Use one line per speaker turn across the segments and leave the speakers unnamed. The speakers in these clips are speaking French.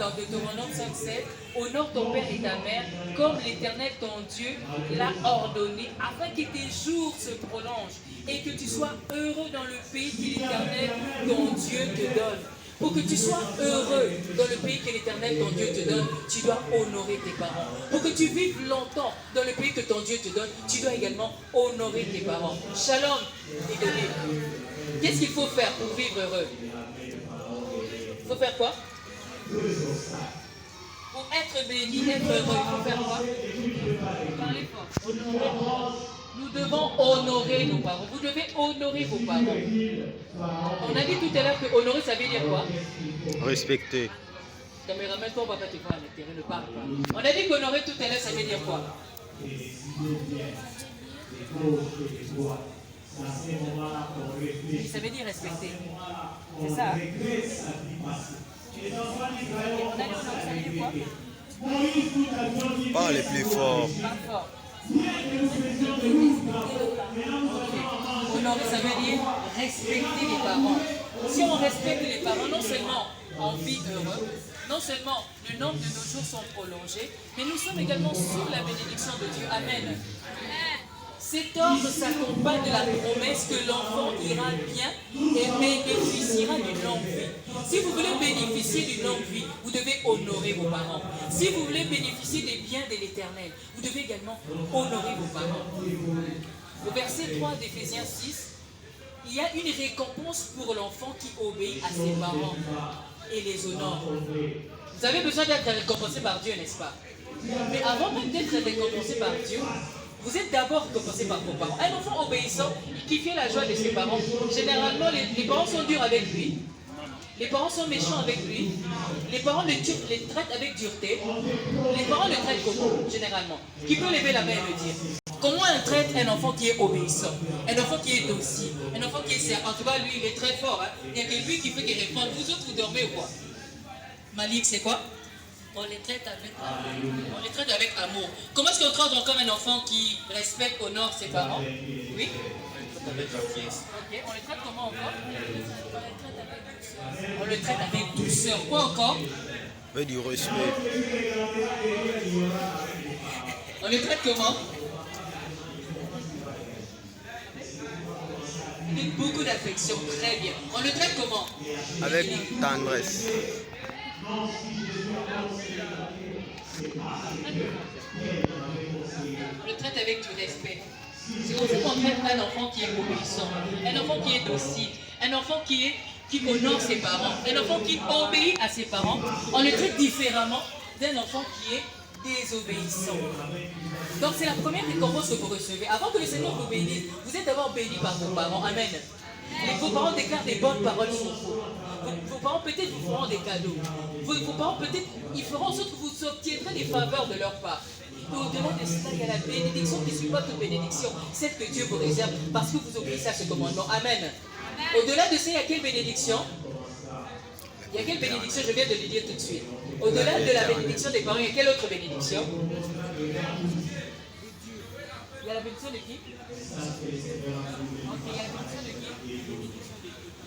dans Deutéronome 5,7, honore ton père et ta mère, comme l'Éternel ton Dieu l'a ordonné, afin que tes jours se prolongent et que tu sois heureux dans le pays que l'Éternel ton Dieu te donne. Pour que tu sois heureux dans le pays que l'Éternel ton Dieu te donne, tu dois honorer tes parents. Pour que tu vives longtemps dans le pays que ton Dieu te donne, tu dois également honorer tes parents. Shalom est donné. Qu'est-ce qu'il faut faire pour vivre heureux? Il faut faire quoi? Pour être béni, être heureux, il faut faire quoi? Parlez fort. Nous devons honorer nos parents. Vous devez honorer vos parents. On a dit tout à l'heure que honorer, ça veut dire quoi?
Respecter.
Caméraman, toi, on va pas te voir à l'intérieur, ne parle pas. On a dit qu'honorer tout à l'heure, ça veut dire quoi? Ça veut dire respecter. C'est ça. On a dit honorer, ça veut dire quoi?
Pas les plus forts.
Pas fort. Honorer, ça veut dire respecter les parents. Si on respecte les parents, non seulement on vit heureux, non seulement le nombre de nos jours sont prolongés, mais nous sommes également sous la bénédiction de Dieu. Amen. Cet ordre s'accompagne de la promesse que l'enfant ira bien et bénéficiera d'une longue vie. Si vous voulez bénéficier d'une longue vie, vous devez honorer vos parents. Si vous voulez bénéficier des biens de l'Éternel, vous devez également honorer vos parents. Au verset 3 d'Éphésiens 6, il y a une récompense pour l'enfant qui obéit à ses parents et les honore. Vous avez besoin d'être récompensé par Dieu, n'est-ce pas? Mais avant même d'être récompensé par Dieu, vous êtes d'abord récompensé par vos parents. Un enfant obéissant, qui fait la joie de ses parents, généralement les parents sont durs avec lui, les parents sont méchants avec lui, les parents les traitent avec dureté, les parents le traitent comment, généralement? Qui peut lever la main et le dire? Comment on traite un enfant qui est obéissant, un enfant qui est docile, un enfant qui est sérieux? En tout cas, lui, il est très fort. Hein? Il y a que lui qui fait qu'il répond. Vous autres, vous dormez ou quoi? Malik, c'est quoi? On les traite avec amour. On les traite avec amour. Comment est-ce qu'on traite encore un enfant qui respecte, honore ses parents? Oui?
Avec gentillesse.
Ok, on les traite comment encore? On le traite avec douceur. Quoi encore?
Avec du respect.
On les traite comment? Avec beaucoup d'affection, très bien. On le traite comment?
Avec tendresse.
On le traite avec du respect. C'est comme ça qu'on traite un enfant qui est obéissant, un enfant qui est docile, un enfant qui honore ses parents, un enfant qui obéit à ses parents. On le traite différemment d'un enfant qui est désobéissant. Donc c'est la première récompense que vous recevez. Avant que le Seigneur vous bénisse, vous êtes d'abord béni par vos parents. Amen. Vos parents déclarent des bonnes paroles sur vous. Vos parents peut-être vous feront des cadeaux. Vos parents peut-être ils feront en sorte que vous obtiendrez des faveurs de leur part. Et au-delà de cela, il y a la bénédiction qui ne suit pas toute bénédiction, celle que Dieu vous réserve parce que vous obéissez à ce commandement. Amen. Au-delà de ça, il y a quelle bénédiction? Il y a quelle bénédiction? Je viens de le dire tout de suite. Au-delà de la bénédiction des parents, il y a quelle autre bénédiction? Il y a la bénédiction de qui? Ok, il y a la bénédiction de qui?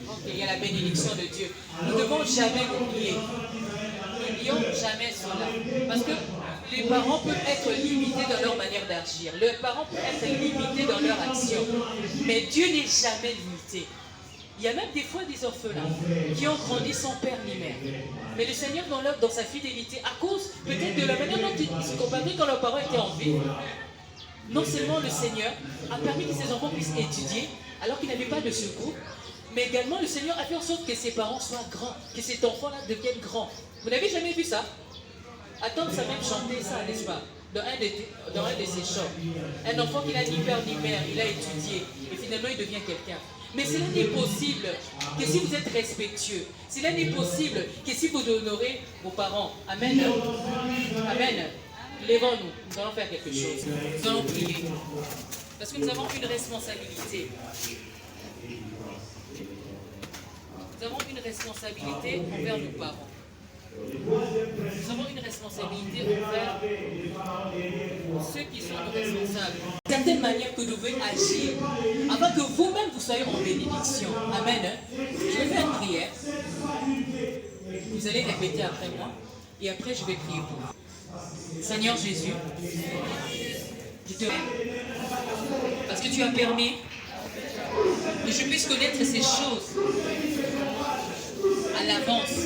Ok, il y a la bénédiction de Dieu. Nous ne devons jamais l'oublier. N'oublions jamais cela. Parce que les parents peuvent être limités dans leur manière d'agir. Les parents peuvent être limités dans leur action. Mais Dieu n'est jamais limité. Il y a même des fois des orphelins qui ont grandi sans père ni mère. Mais le Seigneur, dans sa fidélité, à cause peut-être de la manière dont ils se comportaient quand leurs parents étaient en vie, non seulement le Seigneur a permis que ses enfants puissent étudier alors qu'ils n'avaient pas de secours, mais également le Seigneur a fait en sorte que ses parents soient grands, que cet enfant-là devienne grand. Vous n'avez jamais vu ça? Attends, ça même chanté ça, n'est-ce pas? Dans un de ses chants. Un enfant qui n'a ni père ni mère, il a étudié et finalement il devient quelqu'un. Mais cela n'est possible que si vous êtes respectueux. Cela n'est possible que si vous honorez vos parents. Amen. Amen. Lèvons-nous, nous allons faire quelque chose. Nous allons prier. Parce que nous avons une responsabilité. Nous avons une responsabilité envers nos parents. Nous avons une responsabilité envers ceux qui sont nos responsables. Certaines manières que nous devons agir afin que vous-même vous soyez en bénédiction. Amen. Je vais faire une prière. Vous allez répéter après moi. Et après, je vais prier pour vous. Seigneur Jésus, je te remercie parce que tu as permis que je puisse connaître ces choses à l'avance.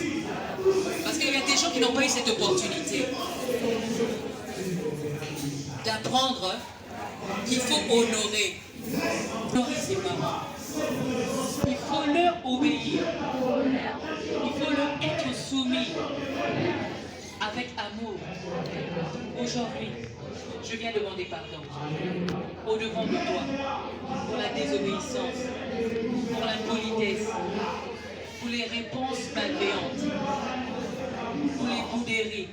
Parce qu'il y a des gens qui n'ont pas eu cette opportunité d'apprendre qu'il faut honorer ses parents. Il faut leur obéir. Il faut leur être soumis avec amour. Aujourd'hui, je viens demander pardon au-devant de toi pour la désobéissance, pour l'impolitesse, pour les réponses malveillantes, pour les boudéries,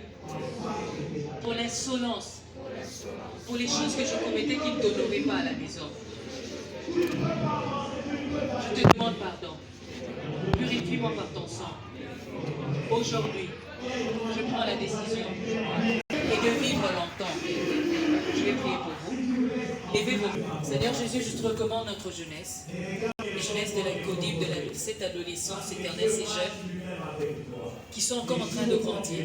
pour l'insolence, pour les choses que je commettais qui ne t'honoraient pas à la maison. Je te demande pardon. Purifie-moi par ton sang. Aujourd'hui, je prends la décision et de vivre longtemps. Je vais prier pour vous. Levez vos mains. Seigneur Jésus, je te recommande notre jeunesse. La jeunesse de la Codib, de cette adolescence éternelle, ces jeunes qui sont encore en train de grandir.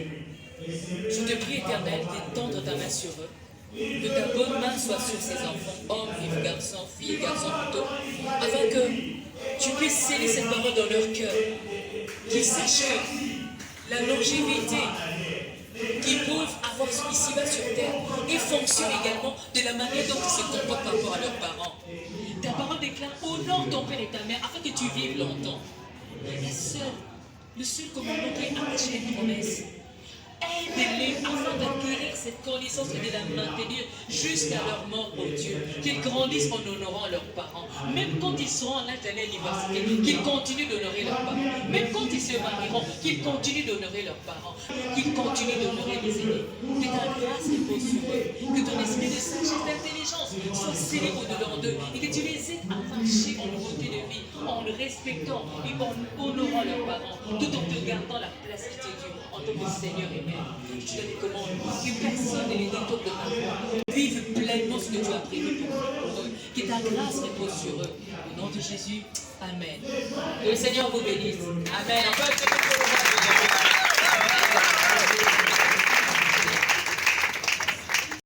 Je te prie, Éternel, d'étendre ta main sur eux. Que ta bonne main soit sur ces enfants, hommes et garçons, filles et garçons plutôt, afin que tu puisses sceller cette parole dans leur cœur. Qu'ils sachent que la longévité qu'ils peuvent avoir ici-bas sur terre et fonctionne également de la manière dont ils se comportent par rapport à leurs parents. Ta parole déclare: honore ton père et ta mère afin que tu vives longtemps. Le seul commandement qui est attaché à une promesse. Aide-les afin d'acquérir cette connaissance et de la maintenir jusqu'à leur mort, oh Dieu. Qu'ils grandissent en honorant leurs parents. Même quand ils seront en âge d'aller à l'université, qu'ils continuent d'honorer leurs parents. Même quand ils se marieront, qu'ils continuent d'honorer leurs parents. Qu'ils continuent d'honorer les aînés. Que ta grâce repose sur eux. Que ton esprit de sagesse, d'intelligence soit scellé au-dedans d'eux. Et que tu les aides à marcher en nouveauté de vie, en le respectant et en honorant leurs parents, tout en te gardant la place qui t'est due en tant que Seigneur et Père. Je te recommande que personne ne les détourne de ta voix. Vive pleinement ce que tu as prévu pour eux. Que ta grâce repose sur eux. Au nom de Jésus, Amen. Que le Seigneur vous bénisse. Amen.